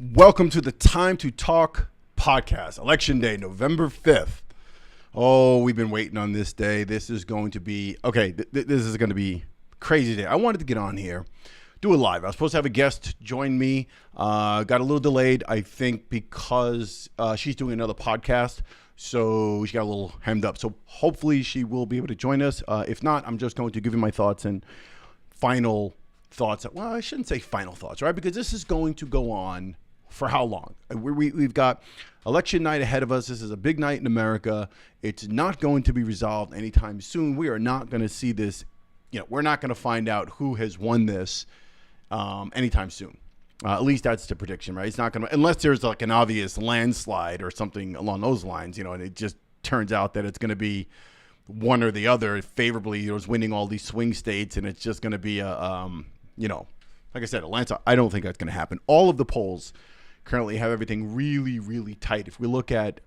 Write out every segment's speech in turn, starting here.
Welcome to the Time to Talk podcast. Election day, November 5th. Oh, we've been waiting on this day. This is going to be, this is going to be a crazy day. I wanted to get on here, do it live. I was supposed to have a guest join me. Got a little delayed, I think, because she's doing another podcast. So she got a little hemmed up. So hopefully she will be able to join us. If not, I'm just going to give you my thoughts and final thoughts. Well, I shouldn't say final thoughts, right? Because this is going to go on for how long? We've got election night ahead of us. This is a big night in America. It's not going to be resolved anytime soon. We are not going to see this. We're not going to find out who has won this anytime soon. At least that's the prediction, right? It's not going to, unless there's like an obvious landslide or something along those lines, and it just turns out that it's going to be one or the other favorably, is winning all these swing states, and it's just going to be a, like I said, a landslide. I don't think that's going to happen. All of the polls currently have everything really, really tight. If we look at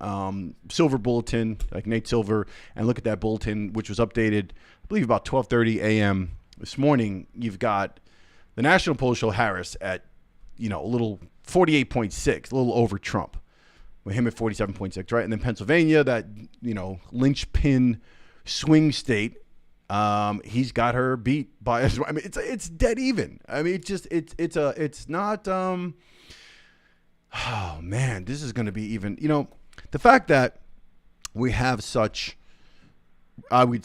Silver Bulletin, like Nate Silver, and look at that bulletin, which was updated, I believe, about 12:30 a.m. this morning, you've got the national polls show Harris at, a little 48.6, a little over Trump, with him at 47.6, right? And then Pennsylvania, that, linchpin swing state, he's got her beat by, it's dead even. It's not, oh man, this is going to be even, the fact that we have such, I want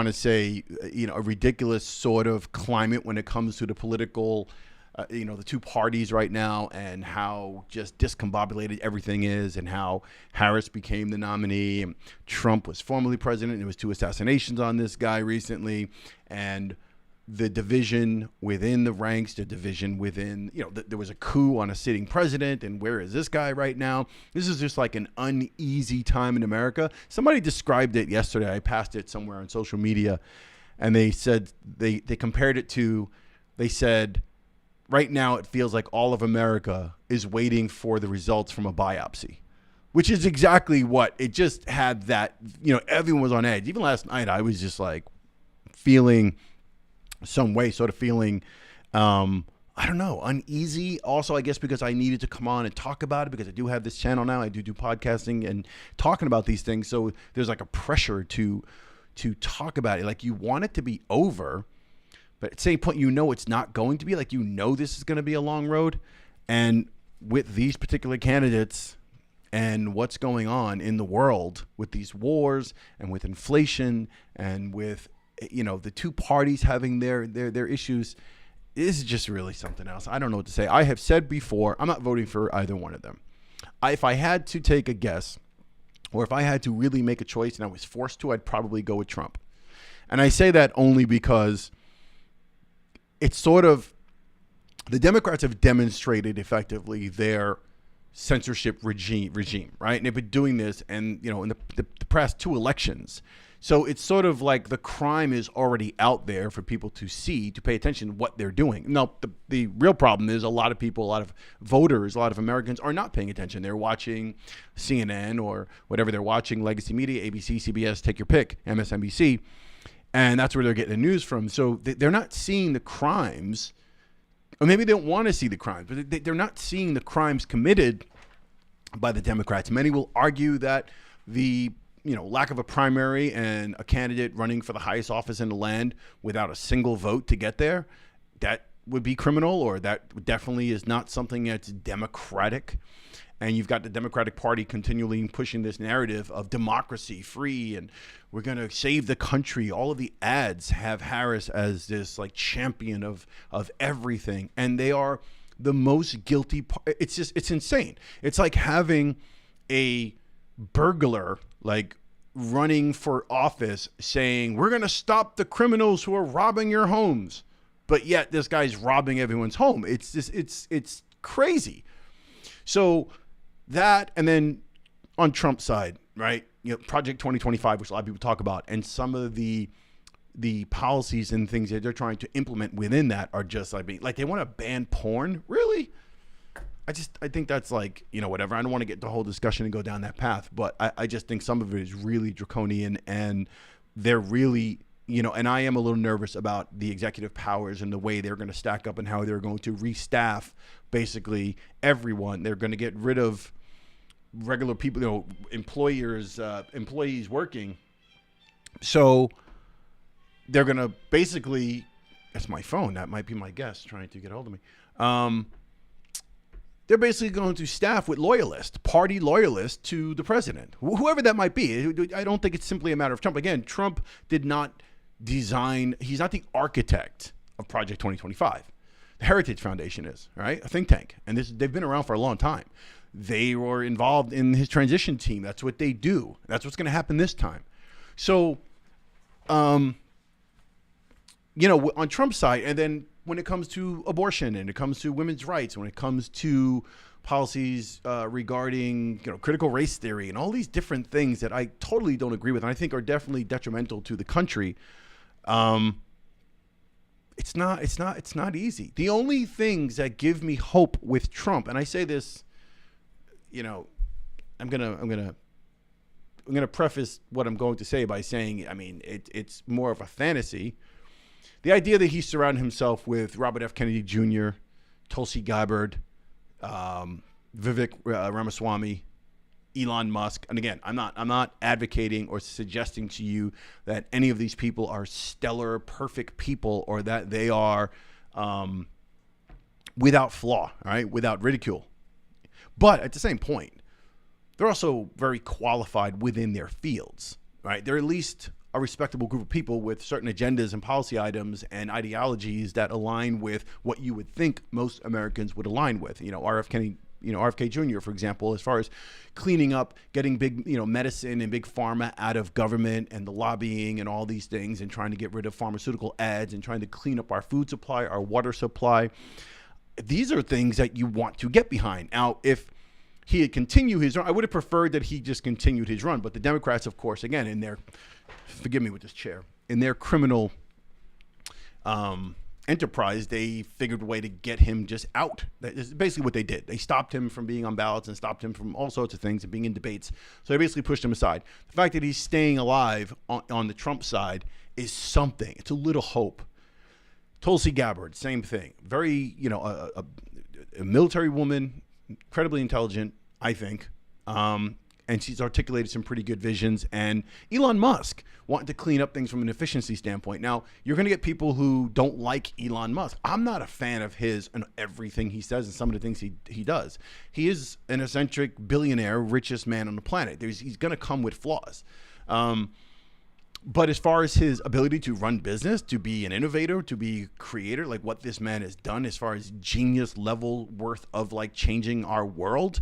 to say, a ridiculous sort of climate when it comes to the political, the two parties right now, and how just discombobulated everything is, and how Harris became the nominee, and Trump was formerly president, and there was 2 assassinations on this guy recently, and the division within the ranks, the division within, there was a coup on a sitting president, and where is this guy right now? This is just like an uneasy time in America. Somebody described it yesterday. I passed it somewhere on social media, and they said, they compared it to, they said, right now it feels like all of America is waiting for the results from a biopsy, which is exactly what it just had. That, everyone was on edge. Even last night, I was just like feeling some way, sort of feeling, I don't know, uneasy. Also, I guess because I needed to come on and talk about it, because I do have this channel now. I do podcasting and talking about these things. So there's like a pressure to talk about it. Like, you want it to be over, but at the same point, it's not going to be. Like, this is going to be a long road. And with these particular candidates and what's going on in the world with these wars and with inflation and with, the two parties having their issues, this is just really something else. I don't know what to say. I have said before, I'm not voting for either one of them. If I had to take a guess, or if I had to really make a choice and I was forced to, I'd probably go with Trump. And I say that only because it's sort of, the Democrats have demonstrated effectively their censorship regime, right? And they've been doing this, and in the past 2 elections. So it's sort of like the crime is already out there for people to see, to pay attention to what they're doing. Now, the real problem is a lot of people, a lot of voters, a lot of Americans are not paying attention. They're watching CNN or whatever they're watching, legacy media, ABC, CBS, take your pick, MSNBC. And that's where they're getting the news from. So they're not seeing the crimes, or maybe they don't want to see the crimes, but they're not seeing the crimes committed by the Democrats. Many will argue that the lack of a primary and a candidate running for the highest office in the land without a single vote to get there, that would be criminal, or that definitely is not something that's democratic. And you've got the Democratic Party continually pushing this narrative of democracy, free, and we're going to save the country. All of the ads have Harris as this like champion of everything. And they are the most guilty. It's insane. It's like having a burglar like running for office saying, we're going to stop the criminals who are robbing your homes. But yet this guy's robbing everyone's home. It's crazy. So that, and then on Trump's side, right? Project 2025, which a lot of people talk about, and some of the policies and things that they're trying to implement within that are just like they want to ban porn. Really? I think that's like, whatever. I don't want to get the whole discussion and go down that path, but I just think some of it is really draconian, and they're really and I am a little nervous about the executive powers and the way they're going to stack up and how they're going to restaff basically everyone. They're going to get rid of regular people, employees working. So they're going to basically, that's my phone. That might be my guest trying to get hold of me. They're basically going to staff with party loyalists to the president, whoever that might be. I don't think it's simply a matter of Trump. Again, Trump did not design, he's not the architect of Project 2025. The Heritage Foundation is, right? A think tank. And they've been around for a long time. They were involved in his transition team. That's what they do. That's what's going to happen this time. So, on Trump's side, and then when it comes to abortion and it comes to women's rights, when it comes to policies regarding critical race theory and all these different things that I totally don't agree with and I think are definitely detrimental to the country, it's not easy. The only things that give me hope with Trump, and I say this, I'm gonna preface what I'm going to say by saying, it's more of a fantasy. The idea that he surrounded himself with Robert F. Kennedy Jr., Tulsi Gabbard, Vivek Ramaswamy, Elon Musk, and again, I'm not advocating or suggesting to you that any of these people are stellar, perfect people, or that they are without flaw, all right, without ridicule. But at the same point, they're also very qualified within their fields, right? They're at least a respectable group of people with certain agendas and policy items and ideologies that align with what you would think most Americans would align with. RFK Jr., for example, as far as cleaning up, getting big, medicine and big pharma out of government and the lobbying and all these things and trying to get rid of pharmaceutical ads and trying to clean up our food supply, our water supply. These are things that you want to get behind. Now, if he had continued his run, I would have preferred that he just continued his run. But the Democrats, of course, again, forgive me with this chair, in their criminal enterprise, they figured a way to get him just out. That is basically what they did. They stopped him from being on ballots and stopped him from all sorts of things and being in debates. So they basically pushed him aside. The fact that he's staying alive on the Trump side is something. It's a little hope. Tulsi Gabbard, same thing. Very, a military woman, incredibly intelligent, I think. And she's articulated some pretty good visions. And Elon Musk wanting to clean up things from an efficiency standpoint. Now, you're going to get people who don't like Elon Musk. I'm not a fan of his and everything he says and some of the things he does. He is an eccentric billionaire, richest man on the planet. He's going to come with flaws. But as far as his ability to run business, to be an innovator, to be a creator, like what this man has done as far as genius level worth of like changing our world,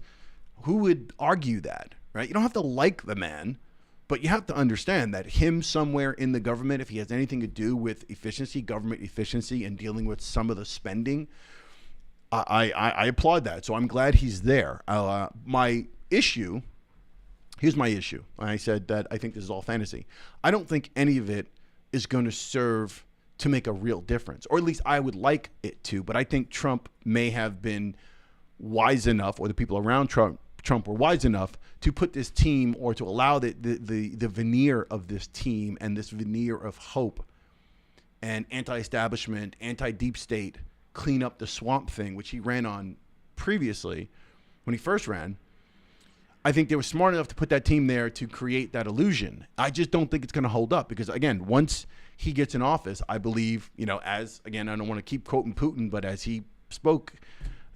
who would argue that, right? You don't have to like the man, but you have to understand that him somewhere in the government, if he has anything to do with efficiency, government efficiency, and dealing with some of the spending, I applaud that. So I'm glad he's there. Here's my issue. I said that I think this is all fantasy. I don't think any of it is going to serve to make a real difference, or at least I would like it to. But I think Trump may have been wise enough, or the people around Trump were wise enough to put this team, or to allow the veneer of this team and this veneer of hope and anti-establishment, anti-deep state, clean up the swamp thing, which he ran on previously when he first ran. I think they were smart enough to put that team there to create that illusion. I just don't think it's going to hold up because, again, once he gets in office, I believe, I don't want to keep quoting Putin, but as he spoke,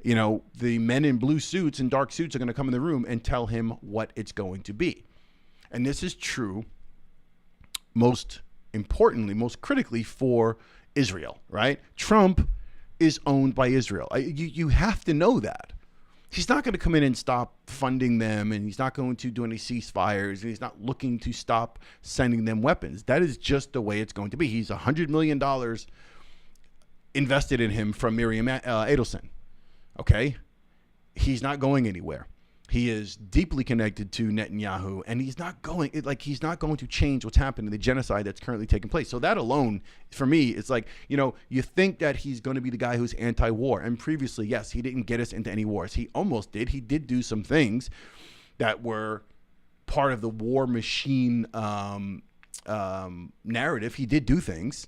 the men in blue suits and dark suits are going to come in the room and tell him what it's going to be. And this is true, most importantly, most critically for Israel, right? Trump is owned by Israel. You have to know that. He's not going to come in and stop funding them, and he's not going to do any ceasefires, and he's not looking to stop sending them weapons. That is just the way it's going to be. He's $100 million invested in him from Miriam Adelson. Okay? He's not going anywhere. He is deeply connected to Netanyahu, and he's not going to change what's happening, the genocide that's currently taking place. So that alone, for me, it's like, you think that he's going to be the guy who's anti-war. And previously, yes, he didn't get us into any wars. He almost did. He did do some things that were part of the war machine narrative. He did do things.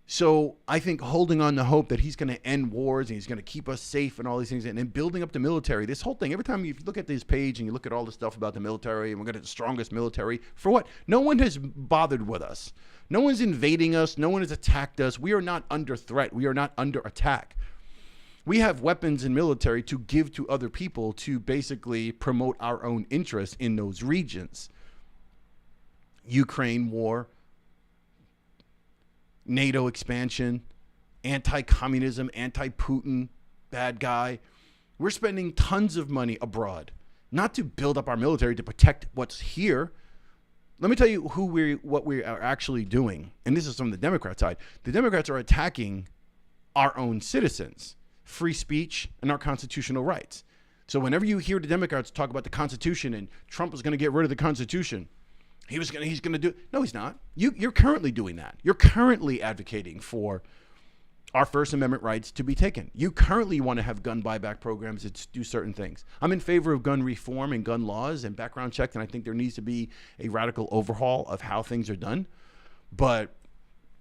So I think holding on to hope that he's going to end wars and he's going to keep us safe and all these things, and then building up the military, this whole thing, every time you look at this page and you look at all the stuff about the military, and we're going to have the strongest military, for what? No one has bothered with us. No one's invading us. No one has attacked us. We are not under threat. We are not under attack. We have weapons and military to give to other people to basically promote our own interests in those regions. Ukraine war, NATO expansion, anti-communism, anti-Putin, bad guy. We're spending tons of money abroad, not to build up our military, to protect what's here. Let me tell you what we are actually doing. And this is from the Democrat side. The Democrats are attacking our own citizens, free speech, and our constitutional rights. So whenever you hear the Democrats talk about the Constitution and Trump is going to get rid of the Constitution, he's going to do. No, he's not. You're currently doing that. You're currently advocating for our First Amendment rights to be taken. You currently want to have gun buyback programs that do certain things. I'm in favor of gun reform and gun laws and background checks, and I think there needs to be a radical overhaul of how things are done. But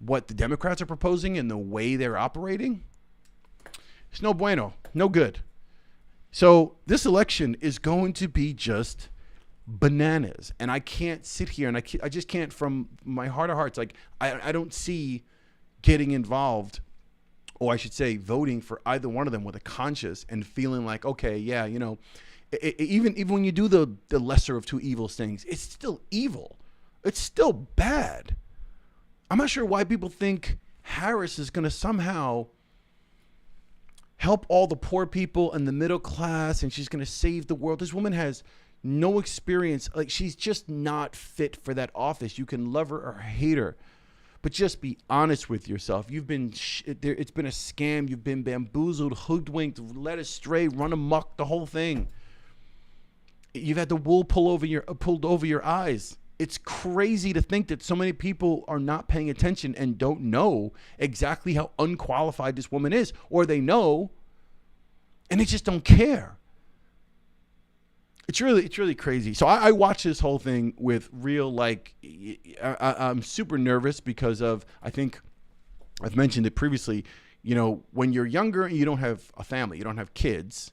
what the Democrats are proposing and the way they're operating, it's no bueno, no good. So this election is going to be just bananas, and I can't sit here and I just can't, from my heart of hearts, like I don't see getting involved, or I should say voting for either one of them with a conscience and feeling like, okay, yeah, you know, even when you do the lesser of two evils things, it's still evil. It's still bad. I'm not sure why people think Harris is going to somehow help all the poor people and the middle class, and she's going to save the world. This woman has no experience. Like, she's just not fit for that office. You can love her or hate her, but just be honest with yourself. You've been, it's been a scam. You've been bamboozled, hoodwinked, led astray, run amok, the whole thing. You've had the wool pulled over your eyes. It's crazy to think that so many people are not paying attention and don't know exactly how unqualified this woman is, or they know and they just don't care. It's really crazy. So I watch this whole thing with real, like, I'm super nervous because of, I think I've mentioned it previously, you know, when you're younger and you don't have a family, you don't have kids,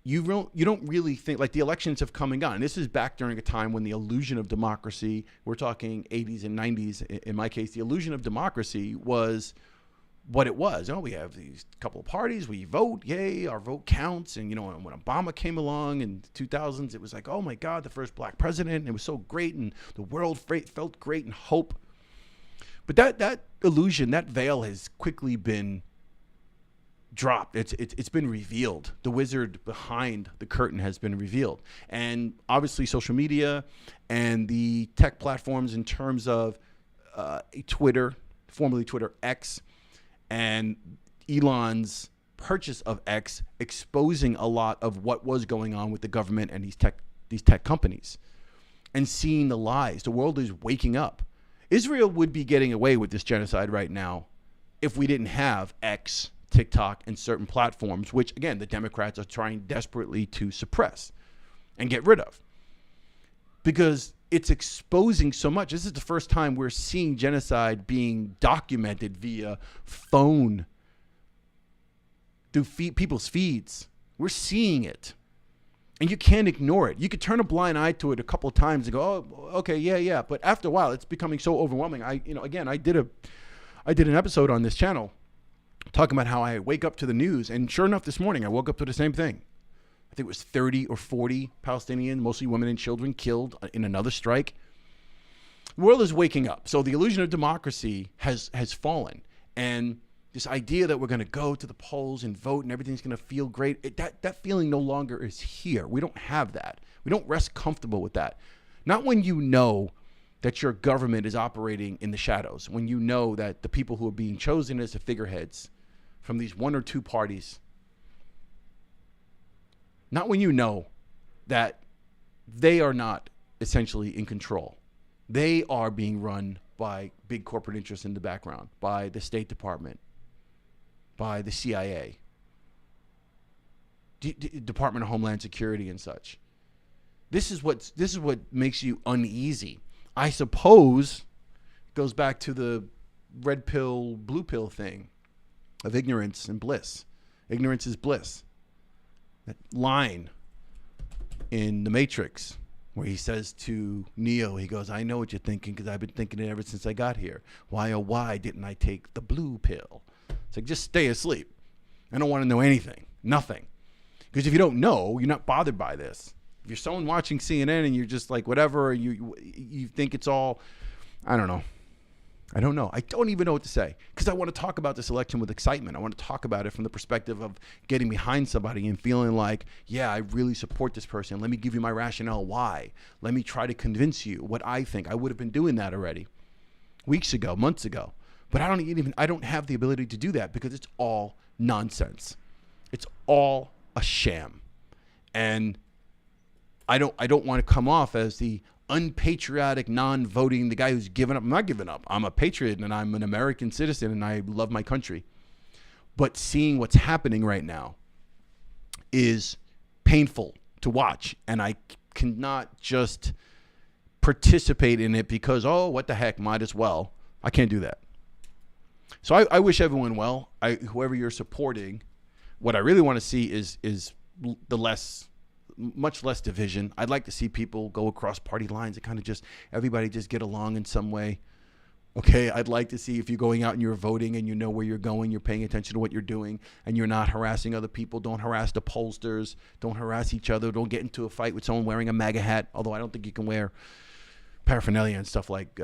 you don't really think, like, the elections have come and gone. And this is back during a time when the illusion of democracy, we're talking 80s and 90s, in my case, the illusion of democracy was what it was. Oh, we have these couple of parties, we vote, yay, our vote counts. And, you know, when Obama came along in the 2000s, it was like, oh my God, the first black president, and it was so great, and the world felt great and hope. But that illusion, that veil has quickly been dropped. It's been revealed. The wizard behind the curtain has been revealed. And obviously social media and the tech platforms in terms of Twitter, formerly Twitter X, and Elon's purchase of X, exposing a lot of what was going on with the government and these tech companies, and seeing the lies. The world is waking up. Israel would be getting away with this genocide right now if we didn't have X, TikTok, and certain platforms, which, again, the Democrats are trying desperately to suppress and get rid of, because it's exposing so much. This is the first time we're seeing genocide being documented via phone, through people's feeds. We're seeing it, and you can't ignore it. You could turn a blind eye to it a couple of times and go, oh, okay, yeah. But after a while, it's becoming so overwhelming. I did an episode on this channel talking about how I wake up to the news, and sure enough, this morning I woke up to the same thing. I think it was 30 or 40 Palestinians, mostly women and children, killed in another strike. The world is waking up. So the illusion of democracy has fallen. And this idea that we're going to go to the polls and vote and everything's going to feel great, that feeling no longer is here. We don't have that. We don't rest comfortable with that. Not when you know that your government is operating in the shadows, when you know that the people who are being chosen as the figureheads from these one or two parties, not when you know that they are not essentially in control. They are being run by big corporate interests in the background, by the State Department, by the CIA, Department of Homeland Security and such. This is what makes you uneasy. I suppose it goes back to the red pill, blue pill thing of ignorance and bliss. Ignorance is bliss. That line in The Matrix where he says to Neo, he goes, I know what you're thinking because I've been thinking it ever since I got here. Why, oh, why didn't I take the blue pill? It's like, just stay asleep. I don't want to know anything. Nothing. Because if you don't know, you're not bothered by this. If you're someone watching CNN and you're just like, whatever, you think it's all, I don't know. I don't know. I don't even know what to say because I want to talk about this election with excitement. I want to talk about it from the perspective of getting behind somebody and feeling like, yeah, I really support this person. Let me give you my rationale why. Let me try to convince you what I think. I would have been doing that already weeks ago, months ago. But I don't have the ability to do that because it's all nonsense. It's all a sham. And I don't want to come off as the unpatriotic, non-voting, the guy who's given up. I'm not giving up. I'm a patriot and I'm an American citizen and I love my country. But seeing what's happening right now is painful to watch. And I cannot just participate in it because, oh, what the heck, might as well. I can't do that. So I wish everyone well. Whoever you're supporting, what I really want to see is much less division. I'd like to see people go across party lines and kind of everybody just get along in some way. Okay, I'd like to see if you're going out and you're voting and you know where you're going, you're paying attention to what you're doing, and you're not harassing other people. Don't harass the pollsters. Don't harass each other. Don't get into a fight with someone wearing a MAGA hat, although I don't think you can wear paraphernalia and stuff like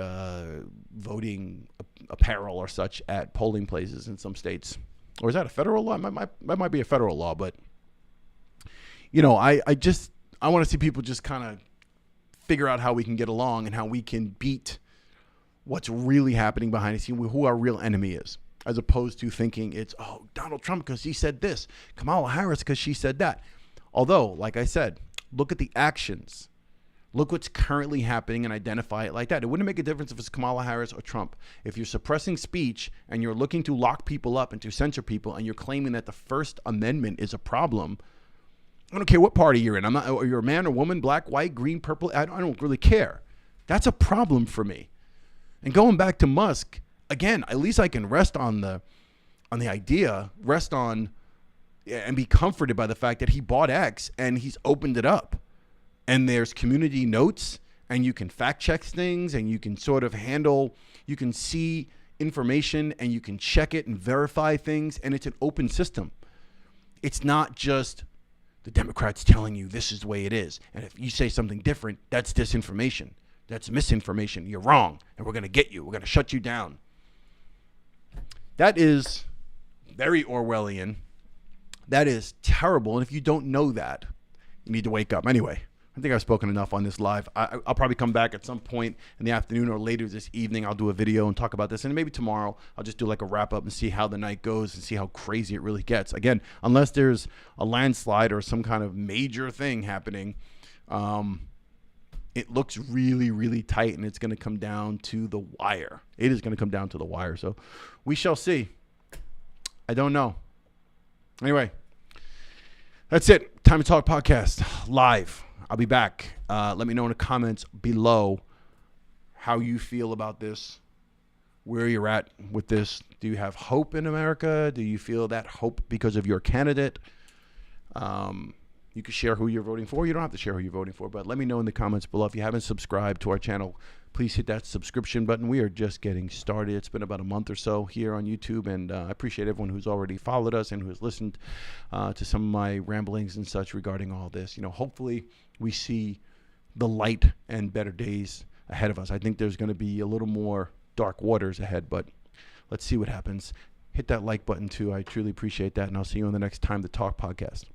voting apparel or such at polling places in some states. Or is that a federal law? That might be a federal law, but you know, I want to see people just kind of figure out how we can get along and how we can beat what's really happening behind the scene, who our real enemy is, as opposed to thinking it's, oh, Donald Trump because he said this, Kamala Harris because she said that. Although, like I said, look at the actions. Look what's currently happening and identify it like that. It wouldn't make a difference if it's Kamala Harris or Trump. If you're suppressing speech and you're looking to lock people up and to censor people and you're claiming that the First Amendment is a problem, I don't care what party you're in. Or you're a man or woman, black, white, green, purple. I don't really care. That's a problem for me. And going back to Musk, again, at least I can rest on the idea, rest on and be comforted by the fact that he bought X and he's opened it up. And there's community notes and you can fact check things and you can sort of you can see information and you can check it and verify things. And it's an open system. It's not just the Democrats telling you this is the way it is. And if you say something different, that's disinformation. That's misinformation. You're wrong. And we're going to get you. We're going to shut you down. That is very Orwellian. That is terrible. And if you don't know that, you need to wake up. Anyway, I think I've spoken enough on this live. I'll probably come back at some point in the afternoon or later this evening. I'll do a video and talk about this. And maybe tomorrow I'll just do like a wrap up and see how the night goes and see how crazy it really gets. Again, unless there's a landslide or some kind of major thing happening, it looks really, really tight and it's going to come down to the wire. It is going to come down to the wire. So we shall see. I don't know. Anyway, that's it. Time to Talk podcast live. I'll be back. Let me know in the comments below how you feel about this, where you're at with this. Do you have hope in America? Do you feel that hope because of your candidate? You can share who you're voting for. You don't have to share who you're voting for, but let me know in the comments below. If you haven't subscribed to our channel, please hit that subscription button. We are just getting started. It's been about a month or so here on YouTube, and I appreciate everyone who's already followed us and who has listened to some of my ramblings and such regarding all this. You know, hopefully we see the light and better days ahead of us. I think there's going to be a little more dark waters ahead, but let's see what happens. Hit that like button too. I truly appreciate that, and I'll see you on the next Time to Talk podcast.